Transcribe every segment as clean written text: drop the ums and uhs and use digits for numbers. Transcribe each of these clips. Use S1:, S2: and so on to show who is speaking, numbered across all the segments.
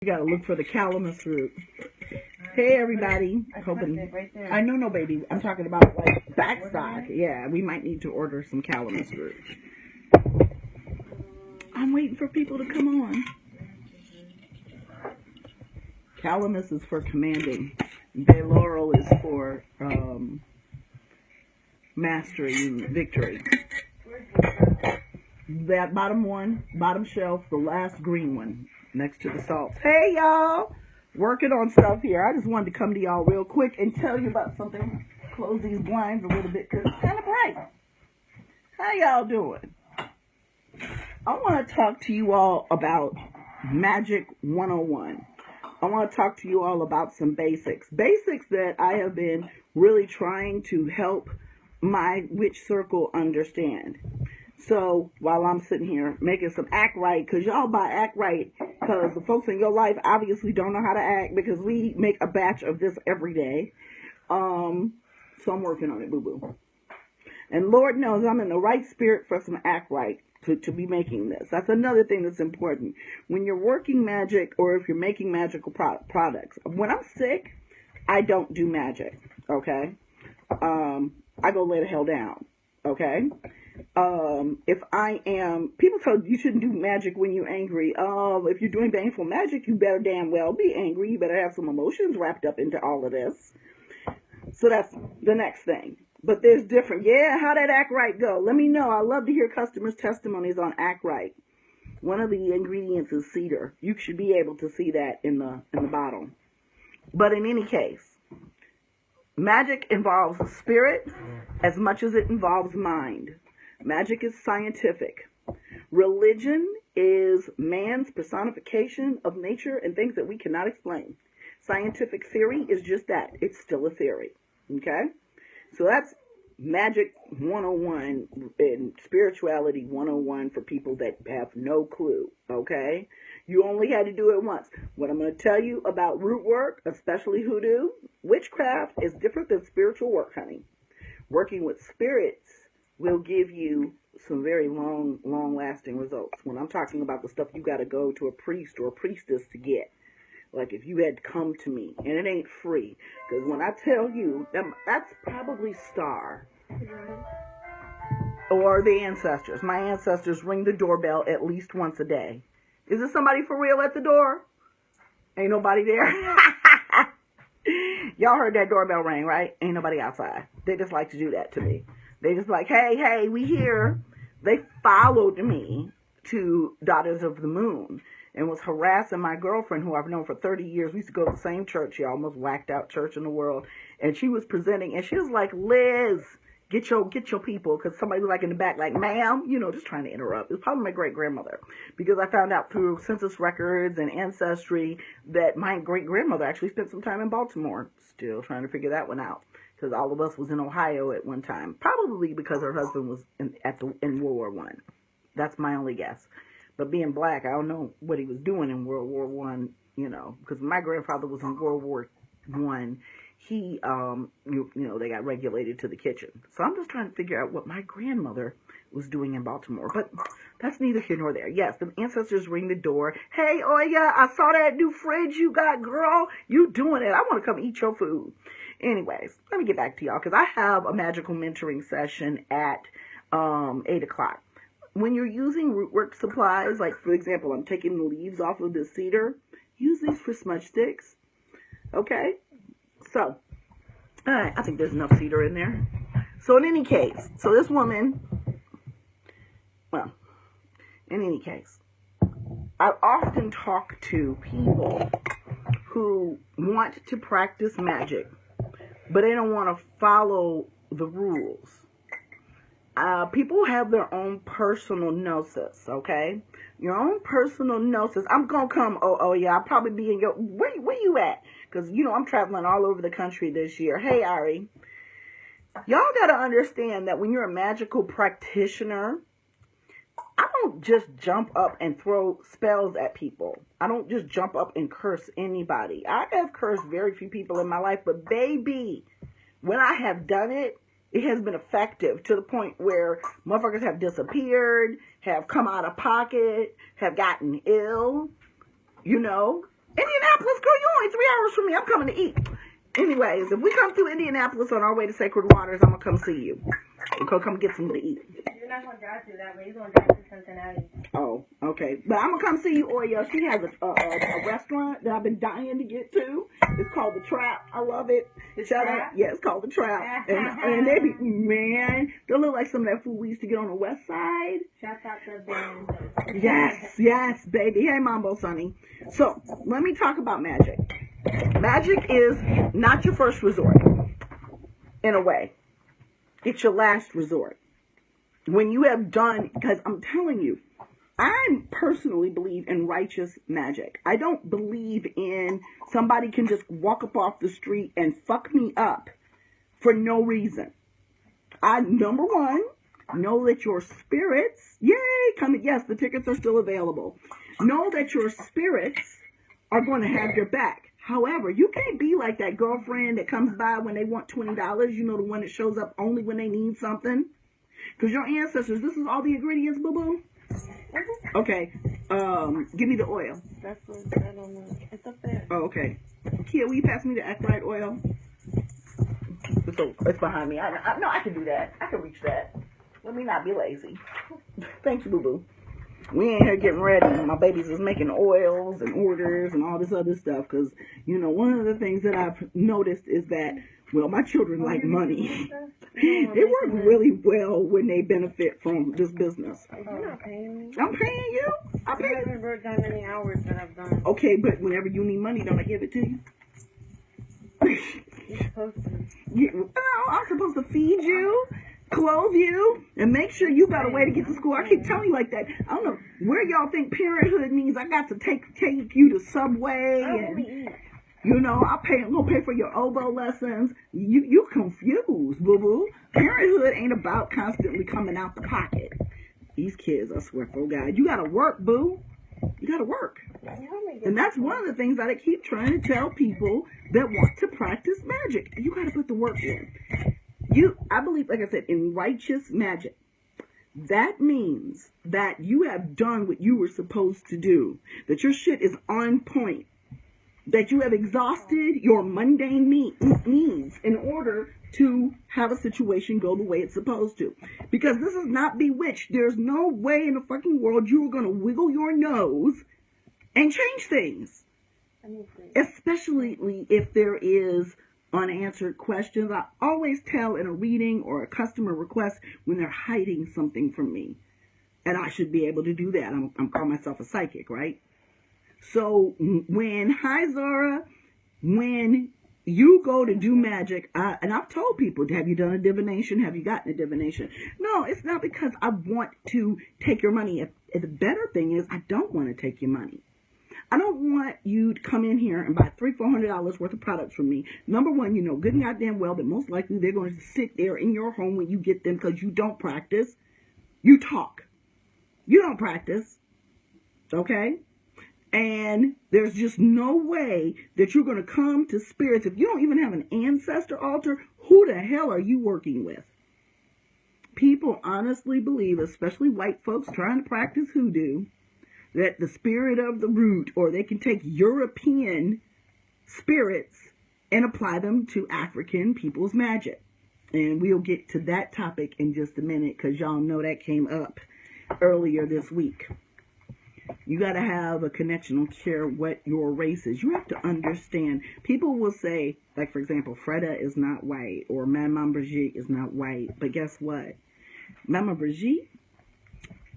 S1: You gotta look for the calamus root. Hey everybody.
S2: I
S1: Hoping
S2: it right there.
S1: I know, no baby. I'm talking about like backstock. Yeah, we might need to order some calamus root. I'm waiting for people to come on. Calamus is for commanding. Laurel is for mastery and victory. That bottom shelf, the last green one, next to the salts. Hey y'all! Working on stuff here. I just wanted to come to y'all real quick and tell you about something. Close these blinds a little bit because it's kind of bright. How y'all doing? I want to talk to you all about Magic 101. I want to talk to you all about some basics. Basics that I have been really trying to help my witch circle understand. So while I'm sitting here making some act right, because y'all buy act right, because the folks in your life obviously don't know how to act, because we make a batch of this every day. So I'm working on it, boo-boo. And Lord knows I'm in the right spirit for some act right to be making this. That's another thing that's important. When you're working magic, or if you're making magical products. When I'm sick, I don't do magic, okay? I go lay the hell down, okay? If I am, people tell you shouldn't do magic when you're angry. If you're doing baneful magic, you better damn well be angry. You better have some emotions wrapped up into all of this. So that's the next thing. But there's different. Yeah, how did act right go? Let me know. I love to hear customers' testimonies on act right. One of the ingredients is cedar. You should be able to see that in the bottle. But in any case, magic involves spirit as much as it involves mind. Magic is scientific. Religion is man's personification of nature and things that we cannot explain. Scientific theory is just that. It's still a theory. Okay? So that's Magic 101 and Spirituality 101 for people that have no clue. Okay? You only had to do it once. What I'm going to tell you about root work, especially hoodoo, witchcraft is different than spiritual work, honey. Working with spirits will give you some very long-lasting results. When I'm talking about the stuff you got to go to a priest or a priestess to get. Like if you had to come to me, and it ain't free. Because when I tell you, that's probably Star. Or the ancestors. My ancestors ring the doorbell at least once a day. Is there somebody for real at the door? Ain't nobody there? Y'all heard that doorbell ring, right? Ain't nobody outside. They just like to do that to me. They just like, hey, we here. They followed me to Daughters of the Moon and was harassing my girlfriend, who I've known for 30 years. We used to go to the same church, y'all, most whacked out church in the world. And she was presenting, and she was like, Liz, get your people, because somebody was like in the back, like, ma'am, just trying to interrupt. It was probably my great-grandmother, because I found out through census records and ancestry that my great-grandmother actually spent some time in Baltimore, still trying to figure that one out. Because all of us was in Ohio at one time. Probably because her husband was in World War I. That's my only guess. But being black, I don't know what he was doing in World War I, because my grandfather was in World War I. He, they got regulated to the kitchen. So I'm just trying to figure out what my grandmother was doing in Baltimore. But that's neither here nor there. Yes, the ancestors ring the door. Hey, Oya, I saw that new fridge you got, girl. You doing it. I want to come eat your food. Anyways, let me get back to y'all, because I have a magical mentoring session at 8 o'clock. When you're using root work supplies, like, for example, I'm taking the leaves off of the cedar, use these for smudge sticks, okay? So, all right, I think there's enough cedar in there. So in any case, so this woman, well, in any case, I often talk to people who want to practice magic, but they don't want to follow the rules. People have their own personal gnosis, okay? Your own personal gnosis. I'm going to come, yeah, I'll probably be in your, where you at? Because, I'm traveling all over the country this year. Hey, Ari. Y'all got to understand that when you're a magical practitioner, I don't just jump up and throw spells at people. I don't just jump up and curse anybody. I have cursed very few people in my life, but baby, when I have done it, it has been effective to the point where motherfuckers have disappeared, have come out of pocket, have gotten ill, Indianapolis, girl, you only 3 hours from me. I'm coming to eat. Anyways, if we come through Indianapolis on our way to Sacred Waters, I'm going to come see you. We'll come get something to eat.
S2: You're not going to drive through that way. You're going to drive through Cincinnati.
S1: Oh, okay. But I'm going to come see you, Oya. She has a restaurant that I've been dying to get to. It's called The Trap. I love it. Shout out. Yeah, it's called The Trap. And they be, man, they look like some of that food we used to get on the west side.
S2: Shout out to them.
S1: Yes, baby. Hey, Mambo Sonny. So, let me talk about magic. Magic is not your first resort, in a way. It's your last resort. When you have done, because I'm telling you, I personally believe in righteous magic. I don't believe in somebody can just walk up off the street and fuck me up for no reason. Number one, know that your spirits, yes, the tickets are still available. Know that your spirits are going to have your back. However, you can't be like that girlfriend that comes by when they want $20. You know, the one that shows up only when they need something. Because your ancestors, this is all the ingredients, boo-boo? Okay. Give me the oil.
S2: That's what I don't know. It's up there.
S1: Oh, okay. Kia, will you pass me the Act-Right oil? It's behind me. No, I can do that. I can reach that. Let me not be lazy. Thank you, boo-boo. We ain't here getting ready. My babies is making oils and orders and all this other stuff. Because, you know, one of the things that I've noticed is that, well, my children like money. They work really well when they benefit from this business.
S2: You're not paying me.
S1: I'm paying you.
S2: I haven't worked that many hours that I've done.
S1: Okay, but whenever you need money, don't I give it to you?
S2: You're supposed to.
S1: I'm supposed to feed you, clothe you, and make sure you got a way to get to school. I keep telling you like that. I don't know where y'all think parenthood means. I got to take you to Subway and, you know, I'm gonna pay for your oboe lessons. You confused, boo boo. Parenthood ain't about constantly coming out the pocket. These kids, I swear for God, you gotta work, boo. You gotta work. And that's one of the things that I keep trying to tell people that want to practice magic. You gotta put the work in. I believe, like I said, in righteous magic. That means that you have done what you were supposed to do. That your shit is on point. That you have exhausted your mundane needs in order to have a situation go the way it's supposed to. Because this is not bewitched. There's no way in the fucking world you are going to wiggle your nose and change things. Especially if there is unanswered questions. I always tell in a reading or a customer request when they're hiding something from me. And I should be able to do that. I'm calling myself a psychic, right? So when, hi Zara, when you go to do magic, and I've told people, have you done a divination? Have you gotten a divination? No, it's not because I want to take your money. The better thing is I don't want to take your money. I don't want you to come in here and buy $300-400 worth of products from me. Number one, you know good and goddamn well that most likely they're going to sit there in your home when you get them because you don't practice. You talk. You don't practice. Okay? And there's just no way that you're going to come to spirits. If you don't even have an ancestor altar, who the hell are you working with? People honestly believe, especially white folks trying to practice hoodoo, that the spirit of the root, or they can take European spirits and apply them to African people's magic. And we'll get to that topic in just a minute because y'all know that came up earlier this week. You got to have a connection. I don't care what your race is. You have to understand. People will say, like, for example, Freda is not white or Maman Brigitte is not white. But guess what? Maman Brigitte,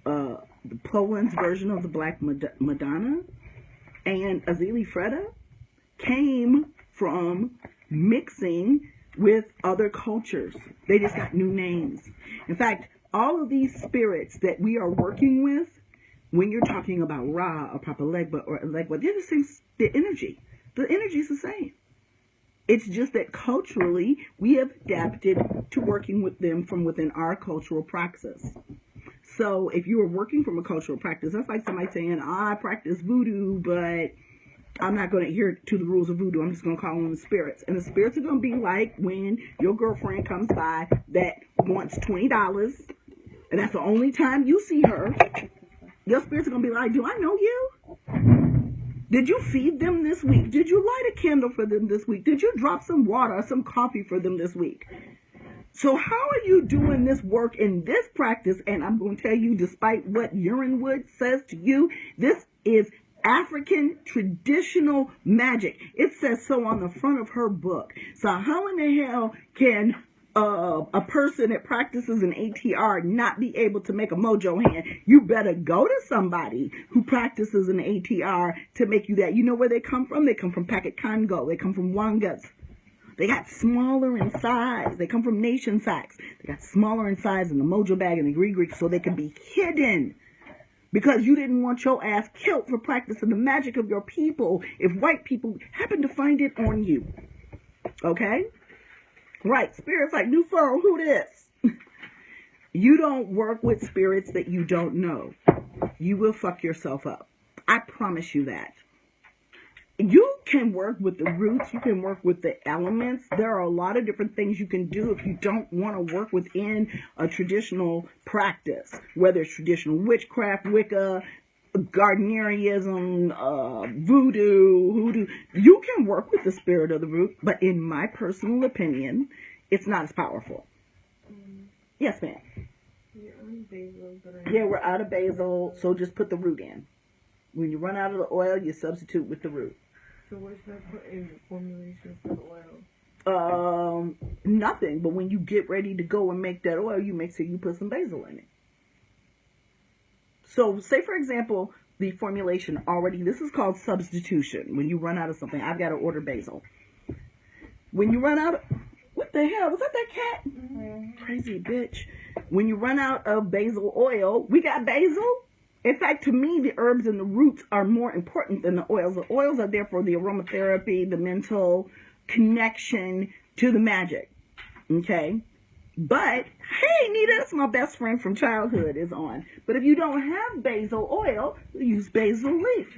S1: the Poland's version of the Black Madonna, and Azili Freda came from mixing with other cultures. They just got new names. In fact, all of these spirits that we are working with, when you're talking about Ra or Papa Legba or Legba, they're the same. The energy is the same. It's just that culturally we have adapted to working with them from within our cultural praxis. So if you are working from a cultural practice, that's like somebody saying, I practice voodoo, but I'm not going to adhere to the rules of voodoo. I'm just going to call on the spirits. And the spirits are going to be like when your girlfriend comes by that wants $20, and that's the only time you see her. Your spirits are going to be like, do I know you? Did you feed them this week? Did you light a candle for them this week? Did you drop some water or some coffee for them this week? So how are you doing this work in this practice? And I'm going to tell you, despite what Urinwood says to you, this is African traditional magic. It says so on the front of her book. So how in the hell can a person that practices an ATR not be able to make a mojo hand? You better go to somebody who practices an ATR to make you that. You know where they come from? They come from Packet Congo. They come from Wangas. They got smaller in size. They come from nation sacks. They got smaller in size in the mojo bag and the Greek so they can be hidden. Because you didn't want your ass killed for practicing the magic of your people if white people happen to find it on you. Okay? Right. Spirits like new phone. Who this? You don't work with spirits that you don't know. You will fuck yourself up. I promise you that. You can work with the roots. You can work with the elements. There are a lot of different things you can do if you don't want to work within a traditional practice, whether it's traditional witchcraft, Wicca, Gardnerianism, voodoo, hoodoo. You can work with the spirit of the root, but in my personal opinion, it's not as powerful. Yes, ma'am. Yeah, we're out of basil, so just put the root in. When you run out of the oil, you substitute with the root.
S2: So what should I put in the formulation for the oil?
S1: Nothing. But when you get ready to go and make that oil, you make sure you put some basil in it. So say, for example, the formulation already, this is called substitution. When you run out of something, I've got to order basil. When you run out of, what the hell? Was that cat? Mm-hmm. Crazy bitch. When you run out of basil oil, we got basil. In fact, to me, the herbs and the roots are more important than the oils. The oils are there for the aromatherapy, the mental connection to the magic. Okay? But, hey, Nita, that's my best friend from childhood is on. But if you don't have basil oil, use basil leaf.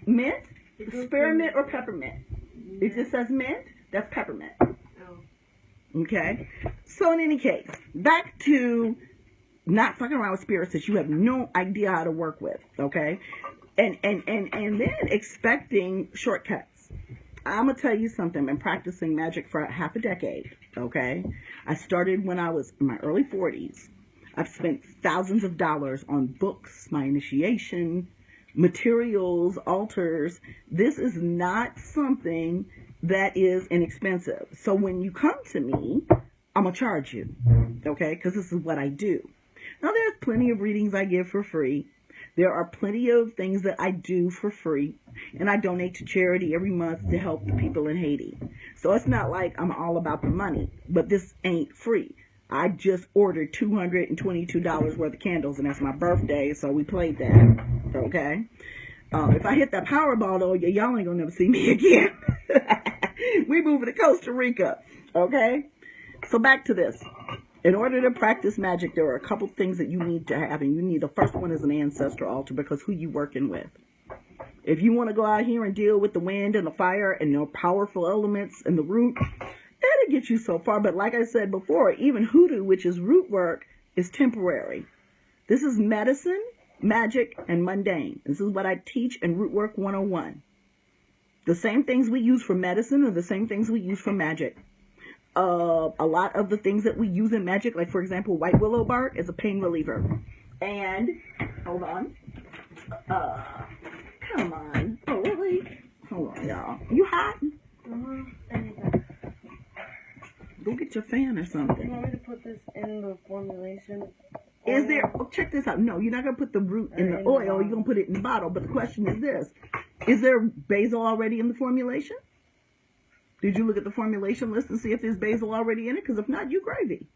S1: Mint, spearmint, or peppermint. It just says mint, that's peppermint. Okay? So in any case, back to not fucking around with spirits that you have no idea how to work with, okay? And then expecting shortcuts. I'm going to tell you something. I've been practicing magic for half a decade, okay? I started when I was in my early 40s. I've spent thousands of dollars on books, my initiation, materials, altars. This is not something that is inexpensive. So when you come to me, I'm going to charge you, okay? Because this is what I do. Now, there's plenty of readings I give for free. There are plenty of things that I do for free. And I donate to charity every month to help the people in Haiti. So it's not like I'm all about the money. But this ain't free. I just ordered $222 worth of candles. And that's my birthday. So we played that. Okay? If I hit that Powerball, though, y'all ain't going to never see me again. We moving to Costa Rica. Okay? So back to this. In order to practice magic, there are a couple things that you need to have. And you need, the first one is an ancestor altar, because who you working with. If you want to go out here and deal with the wind and the fire and the powerful elements and the root, it'll get you so far. But like I said before, even hoodoo, which is root work, is temporary. This is medicine, magic, and mundane. This is what I teach in Root Work 101. The same things we use for medicine are the same things we use for magic. A lot of the things that we use in magic, like for example, white willow bark is a pain reliever. And, hold on. Come on. Oh, really? Hold on, y'all. You hot? Go get your fan or something.
S2: You want me to put this in the formulation?
S1: Is there, oh, check this out. No, you're not going to put the root in the oil. You're going to put it in the bottle. But the question is this. Is there basil already in the formulation? Did you look at the formulation list and see if there's basil already in it? Because if not, you gravy.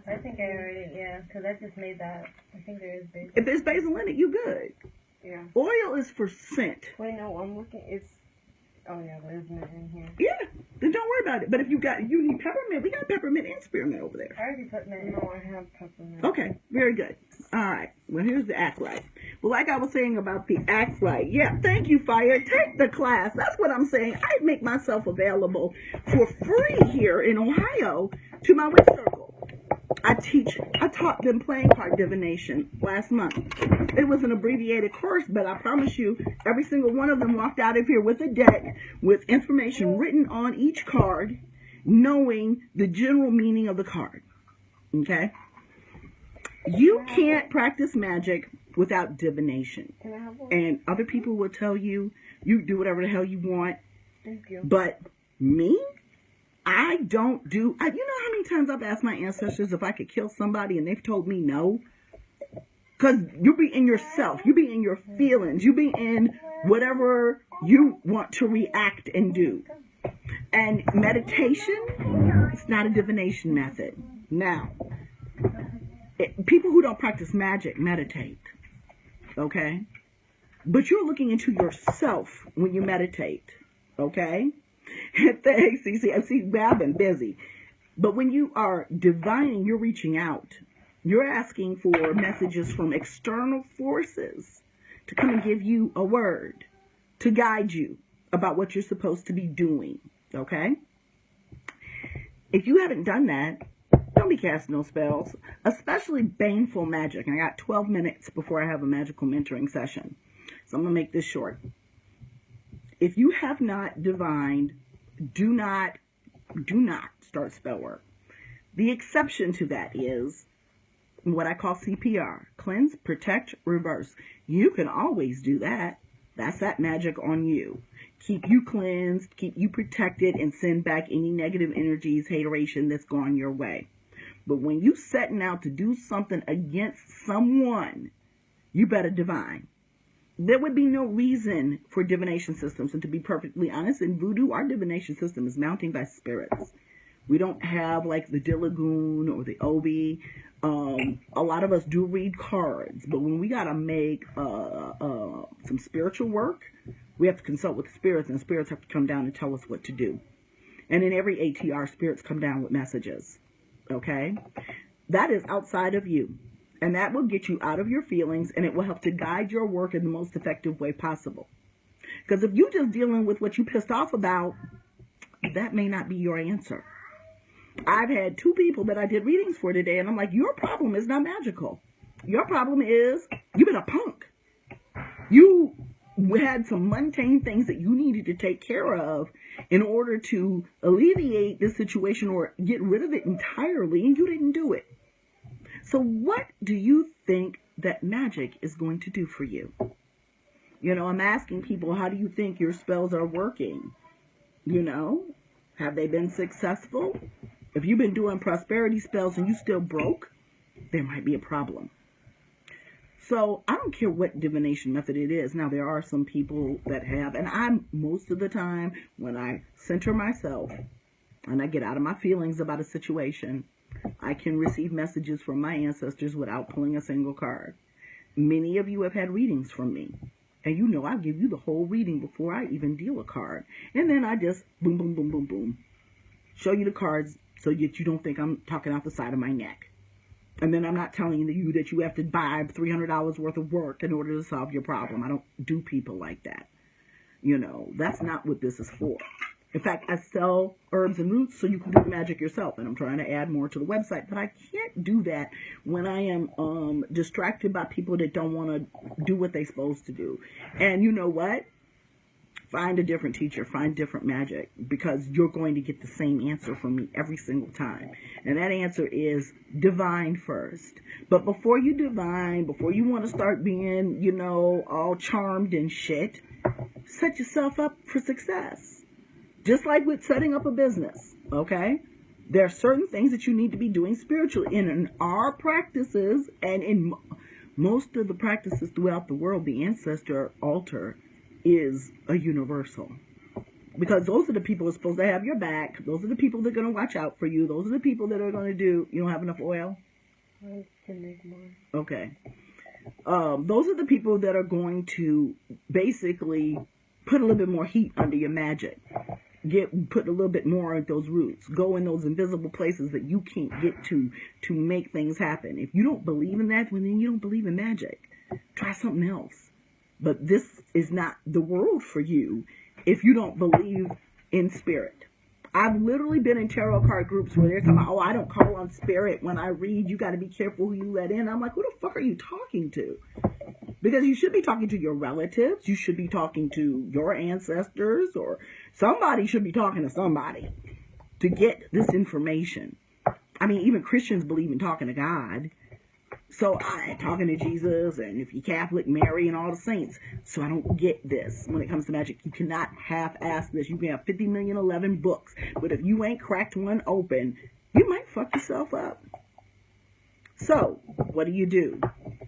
S2: I think I already, yeah, because I just made that. I think there is basil.
S1: If there's basil in it, you good.
S2: Yeah.
S1: Oil is for scent.
S2: Wait, no, I'm looking. It's, oh yeah, there's mint in here.
S1: Yeah, then don't worry about it. But if you need peppermint, we got peppermint and spearmint over there.
S2: I already put mint. No, I have peppermint.
S1: Okay, very good. All right. Well, here's the act right. Well, like I was saying about the act right. Yeah, thank you, Fire. Take the class. That's what I'm saying. I make myself available for free here in Ohio to my witch circle. I taught them playing card divination last month. It was an abbreviated course, but I promise you, every single one of them walked out of here with a deck with information written on each card, knowing the general meaning of the card. Okay? You can't practice magic without divination.
S2: Can I have one?
S1: And other people will tell you, you do whatever the hell you want.
S2: Thank you.
S1: But me? I don't do, you know how many times I've asked my ancestors if I could kill somebody and they've told me no? Because you be in yourself, you be in your feelings, you be in whatever you want to react and do. And meditation, it's not a divination method. Now, people who don't practice magic meditate, okay? But you're looking into yourself when you meditate, okay? Thanks, see, I've been busy. But when you are divining, you're reaching out. You're asking for messages from external forces to come and give you a word, to guide you about what you're supposed to be doing, okay? If you haven't done that, don't be casting no spells, especially baneful magic. And I got 12 minutes before I have a magical mentoring session. So I'm going to make this short. If you have not divined, do not start spell work. The exception to that is what I call CPR. Cleanse, protect, reverse. You can always do that. That's that magic on you. Keep you cleansed, keep you protected, and send back any negative energies, hateration that's gone your way. But when you setting out to do something against someone, you better divine. There would be no reason for divination systems. And to be perfectly honest, in voodoo, our divination system is mounting by spirits. We don't have like the Dilagoon or the Obi. A lot of us do read cards, but when we got to make some spiritual work, we have to consult with the spirits, and the spirits have to come down and tell us what to do. And in every ATR, spirits come down with messages. Okay? That is outside of you. And that will get you out of your feelings, and it will help to guide your work in the most effective way possible. Because if you're just dealing with what you pissed off about, that may not be your answer. I've had 2 people that I did readings for today, and I'm like, your problem is not magical. Your problem is you've been a punk. You had some mundane things that you needed to take care of in order to alleviate this situation or get rid of it entirely, and you didn't do it. So what do you think that magic is going to do for you? You know, I'm asking people, how do you think your spells are working? You know, have they been successful? If you've been doing prosperity spells and you still broke, there might be a problem. So I don't care what divination method it is. Now, there are some people that have, and I'm most of the time, when I center myself and I get out of my feelings about a situation, I can receive messages from my ancestors without pulling a single card. Many of you have had readings from me. And you know I'll give you the whole reading before I even deal a card. And then I just boom, boom, boom, boom, boom. Show you the cards so that you don't think I'm talking out the side of my neck. And then I'm not telling you that you have to buy $300 worth of work in order to solve your problem. I don't do people like that. You know, that's not what this is for. In fact, I sell herbs and roots so you can do the magic yourself. And I'm trying to add more to the website. But I can't do that when I am distracted by people that don't want to do what they're supposed to do. And you know what? Find a different teacher. Find different magic. Because you're going to get the same answer from me every single time. And that answer is divine first. But before you divine, before you want to start being, you know, all charmed and shit, set yourself up for success. Just like with setting up a business, okay? There are certain things that you need to be doing spiritually. And in our practices, and in most of the practices throughout the world, the ancestor altar is a universal. Because those are the people who are supposed to have your back. Those are the people that are going to watch out for you. Those are the people that are going to do... You don't have enough oil?
S2: I can make more.
S1: Okay. Those are the people that are going to basically put a little bit more heat under your magic. Put a little bit more at those roots. Go in those invisible places that you can't get to make things happen. If you don't believe in that, well, then you don't believe in magic. Try something else. But this is not the world for you if you don't believe in spirit. I've literally been in tarot card groups where they're talking about, oh, I don't call on spirit when I read. You got to be careful who you let in. I'm like, who the fuck are you talking to? Because you should be talking to your relatives. You should be talking to your ancestors, or somebody should be talking to somebody to get this information. I mean, even Christians believe in talking to God. So I'm talking to Jesus, and if you're Catholic, Mary, and all the saints. So I don't get this. When it comes to magic, you cannot half-ass this. You can have 50 million, 11 books, but if you ain't cracked one open, you might fuck yourself up. So what do?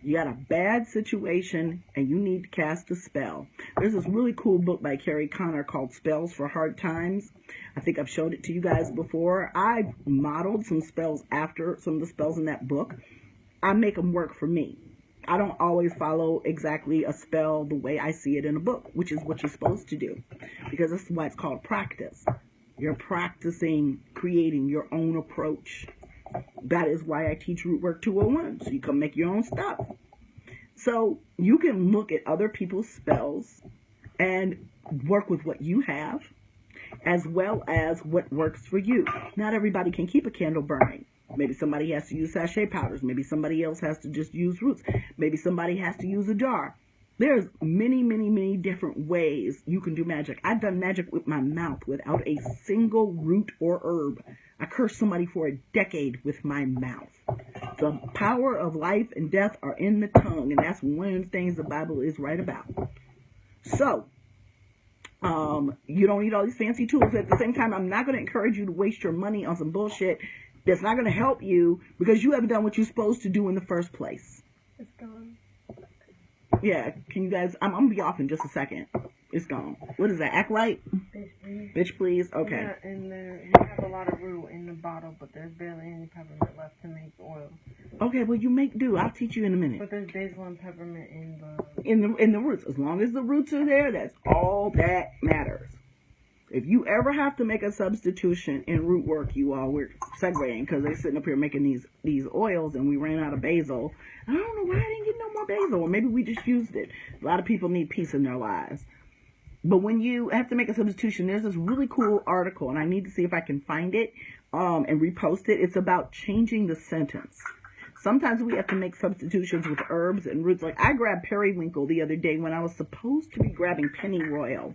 S1: You got a bad situation, and you need to cast a spell. There's this really cool book by Carrie Connor called Spells for Hard Times. I think I've showed it to you guys before. I've modeled some spells after some of the spells in that book. I make them work for me. I don't always follow exactly a spell the way I see it in a book, which is what you're supposed to do, because that's why it's called practice. You're practicing creating your own approach. That is why I teach Root Work 201, so you can make your own stuff. So you can look at other people's spells and work with what you have, as well as what works for you. Not everybody can keep a candle burning. Maybe somebody has to use sachet powders. Maybe somebody else has to just use roots. Maybe somebody has to use a jar. There's many, many, many different ways you can do magic. I've done magic with my mouth without a single root or herb. I cursed somebody for a decade with my mouth. The power of life and death are in the tongue, and that's one of the things the Bible is right about. So, you don't need all these fancy tools. At the same time, I'm not going to encourage you to waste your money on some bullshit that's not going to help you because you haven't done what you're supposed to do in the first place.
S2: It's gone.
S1: Yeah, can you guys... I'm going to be off in just a second. It's gone. What is that? Act right?
S2: Bitch, please.
S1: Bitch, please? Okay.
S2: Yeah, and there, you have a lot of root in the bottle, but there's barely any peppermint left to make oil.
S1: Okay, well, you make do. I'll teach you in a minute.
S2: But there's basil and peppermint in
S1: the roots. As long as the roots are there, that's all that matters. If you ever have to make a substitution in root work, you all, we're segueing because they're sitting up here making these oils and we ran out of basil. I don't know why I didn't get no more basil, or maybe we just used it. A lot of people need peace in their lives. But when you have to make a substitution, there's this really cool article, and I need to see if I can find it and repost it. It's about changing the sentence. Sometimes we have to make substitutions with herbs and roots. Like I grabbed periwinkle the other day when I was supposed to be grabbing pennyroyal.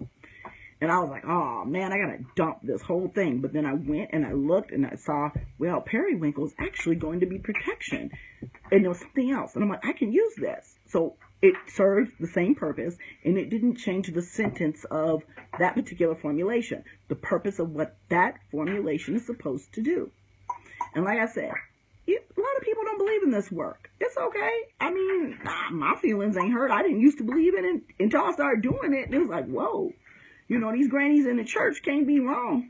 S1: And I was like, oh, man, I got to dump this whole thing. But then I went and I looked and I saw, well, periwinkle is actually going to be protection. And there was something else. And I'm like, I can use this. So it served the same purpose, and it didn't change the sentence of that particular formulation, the purpose of what that formulation is supposed to do. And like I said, a lot of people don't believe in this work. It's okay. I mean, my feelings ain't hurt. I didn't used to believe in it until I started doing it. And it was like, whoa. You know, these grannies in the church can't be wrong.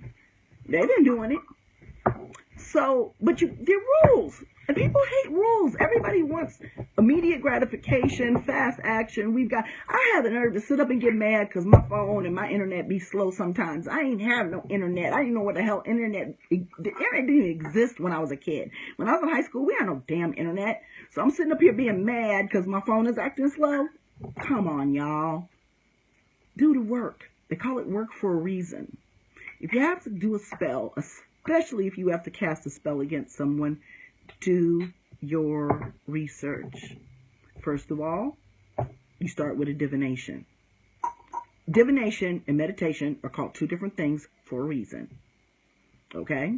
S1: They've been doing it. So, but there are rules. And people hate rules. Everybody wants immediate gratification, fast action. I have the nerve to sit up and get mad because my phone and my internet be slow sometimes. I ain't have no internet. I didn't know what the hell the internet didn't exist when I was a kid. When I was in high school, we had no damn internet. So I'm sitting up here being mad because my phone is acting slow. Come on, y'all. Do the work. They call it work for a reason. If you have to do a spell, especially if you have to cast a spell against someone, do your research. First of all, you start with a divination. Divination and meditation are called two different things for a reason. Okay?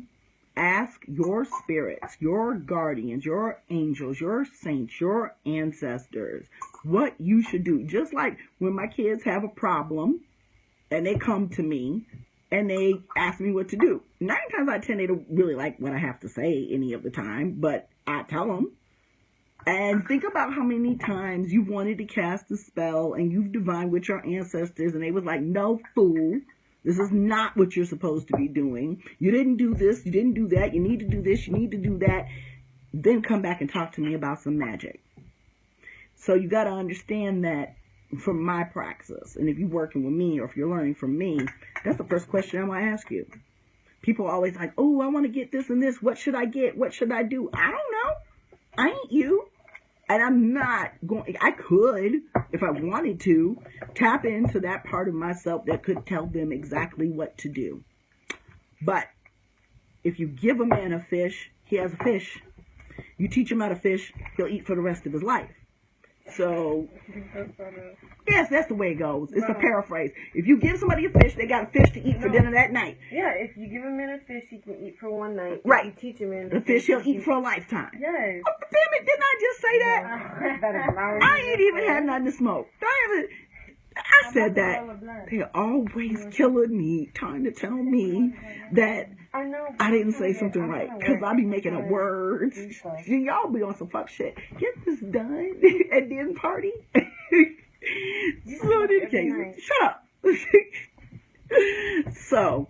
S1: Ask your spirits, your guardians, your angels, your saints, your ancestors, what you should do. Just like when my kids have a problem, and they come to me, and they ask me what to do. 9 times out of 10, they don't really like what I have to say any of the time, but I tell them. And think about how many times you wanted to cast a spell, and you've divined with your ancestors, and they was like, no, fool. This is not what you're supposed to be doing. You didn't do this. You didn't do that. You need to do this. You need to do that. Then come back and talk to me about some magic. So you got to understand that from my praxis, and if you're working with me or if you're learning from me, that's the first question I'm going to ask you. People are always like, oh, I want to get this and this. What should I get? What should I do? I don't know. I ain't you. And I'm not going, I could, if I wanted to, tap into that part of myself that could tell them exactly what to do. But if you give a man a fish, he has a fish. You teach him how to fish, he'll eat for the rest of his life. So, yes, that's the way it goes. It's a paraphrase. If you give somebody a fish, they got a fish to eat for dinner that night.
S2: Yeah, if you give a man a fish, he can eat for one night.
S1: Right.
S2: If you teach a man
S1: the fish, he'll eat for a lifetime.
S2: Yes.
S1: Oh, damn it, didn't I just say that? I ain't even had nothing to smoke. I said that. They're always killing me, trying to tell me that I didn't say something right. Because I be making up words. Y'all be on some fuck shit. Get this done and then party. So in any case, shut up. So,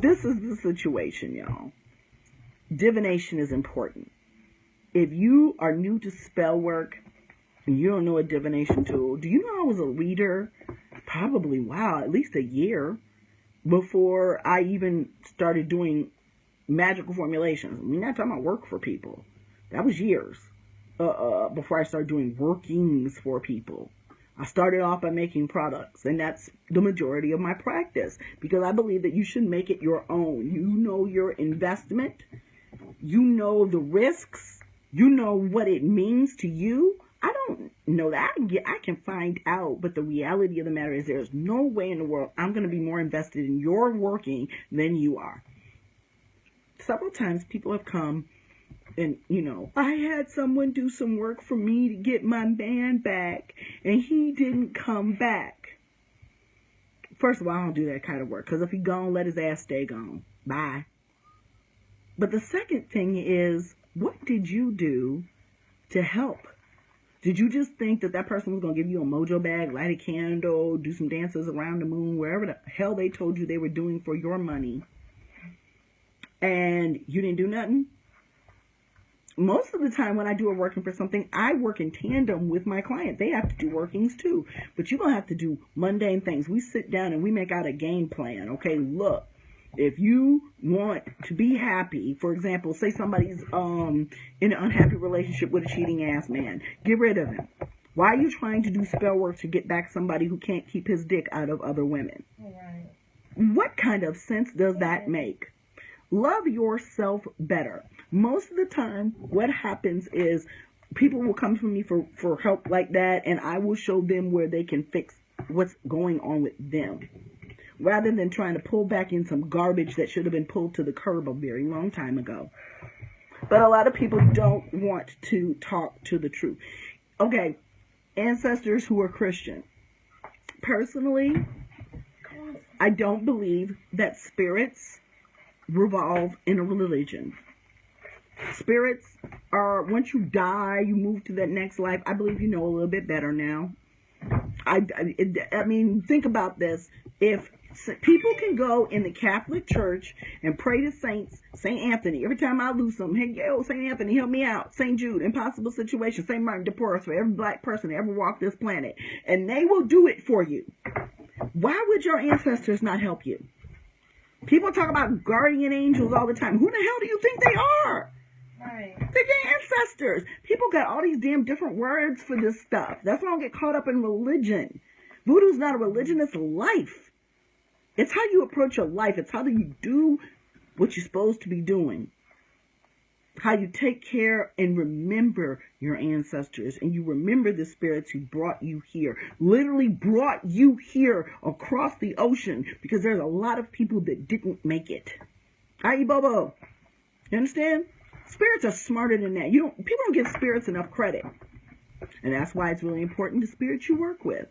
S1: this is the situation, y'all. Divination is important. If you are new to spell work, and you don't know a divination tool, do you know I was a reader probably, at least a year before I even started doing magical formulations. I'm not talking about work for people. That was years before I started doing workings for people. I started off by making products, and that's the majority of my practice because I believe that you should make it your own. You know your investment. You know the risks. You know what it means to you. I don't know that. I can find out, but the reality of the matter is there's no way in the world I'm going to be more invested in your working than you are. Several times people have come and, I had someone do some work for me to get my man back, and he didn't come back. First of all, I don't do that kind of work, because if he gone, let his ass stay gone. Bye. But the second thing is, what did you do to help? Did you just think that person was going to give you a mojo bag, light a candle, do some dances around the moon, wherever the hell they told you they were doing for your money, and you didn't do nothing? Most of the time when I do a working for something, I work in tandem with my client. They have to do workings too. But you're going to have to do mundane things. We sit down and we make out a game plan. Okay, look. If you want to be happy, for example, say somebody's in an unhappy relationship with a cheating ass man, get rid of him. Why are you trying to do spell work to get back somebody who can't keep his dick out of other women? Right. What kind of sense does that make? Love yourself better. Most of the time, what happens is people will come to me for help like that, and I will show them where they can fix what's going on with them, rather than trying to pull back in some garbage that should have been pulled to the curb a very long time ago. But a lot of people don't want to talk to the truth. Okay, ancestors who are Christian. Personally, I don't believe that spirits revolve in a religion. Spirits are, once you die, you move to that next life. I believe you know a little bit better now. I mean, think about this. If people can go in the Catholic Church and pray to saints, St. Anthony, every time I lose something, hey, yo, St. Anthony, help me out. St. Jude, impossible situation. St. Martin de Porres, for every black person that ever walked this planet. And they will do it for you. Why would your ancestors not help you? People talk about guardian angels all the time. Who the hell do you think they are? Right. They're your ancestors. People got all these damn different words for this stuff. That's why I don't get caught up in religion. Voodoo's not a religion, it's a life. It's how you approach your life. It's how you do what you're supposed to be doing. How you take care and remember your ancestors. And you remember the spirits who brought you here. Literally brought you here across the ocean. Because there's a lot of people that didn't make it. Hi, Bobo. You understand? Spirits are smarter than that. People don't give spirits enough credit. And that's why it's really important the spirits you work with.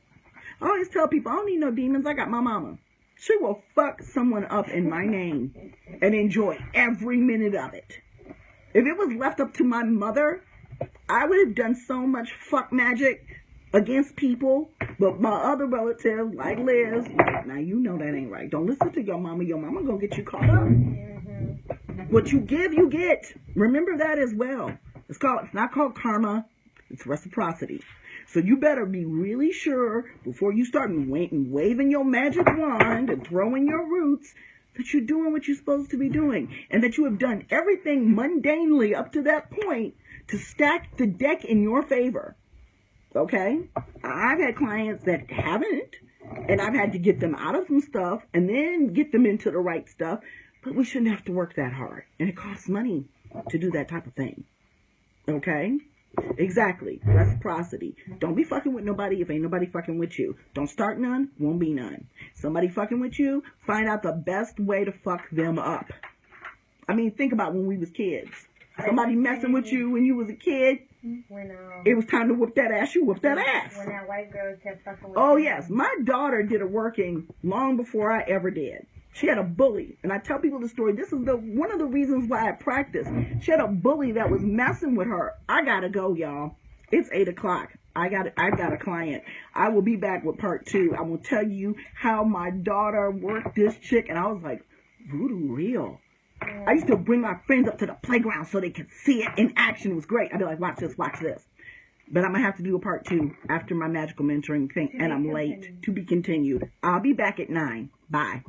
S1: I always tell people, I don't need no demons. I got my mama. She will fuck someone up in my name and enjoy every minute of it. If it was left up to my mother, I would have done so much fuck magic against people. But my other relatives, like Liz, now you know that ain't right. Don't listen to your mama. Your mama gonna get you caught up. What you give, you get. Remember that as well. It's not called karma. It's reciprocity. So you better be really sure before you start waving your magic wand and throwing your roots that you're doing what you're supposed to be doing. And that you have done everything mundanely up to that point to stack the deck in your favor. Okay? I've had clients that haven't. And I've had to get them out of some stuff and then get them into the right stuff. But we shouldn't have to work that hard. And it costs money to do that type of thing. Okay? Exactly. Reciprocity. Don't be fucking with nobody if ain't nobody fucking with you. Don't start none, won't be none. Somebody fucking with you, find out the best way to fuck them up. I mean, think about when we was kids. Somebody messing with you when you was a kid, it was time to whoop that ass, you whoop that ass.
S2: When that white girl kept fucking with
S1: Oh,
S2: you.
S1: yes. My daughter did a working long before I ever did. She had a bully, and I tell people the story. This is one of the reasons why I practice. She had a bully that was messing with her. I gotta go, y'all. It's 8 o'clock. I've got a client. I will be back with part 2. I will tell you how my daughter worked this chick, and I was like, voodoo real. I used to bring my friends up to the playground so they could see it in action. It was great. I'd be like, watch this, watch this. But I'm going to have to do a part 2 after my magical mentoring thing, and I'm late. To be continued. I'll be back at 9. Bye.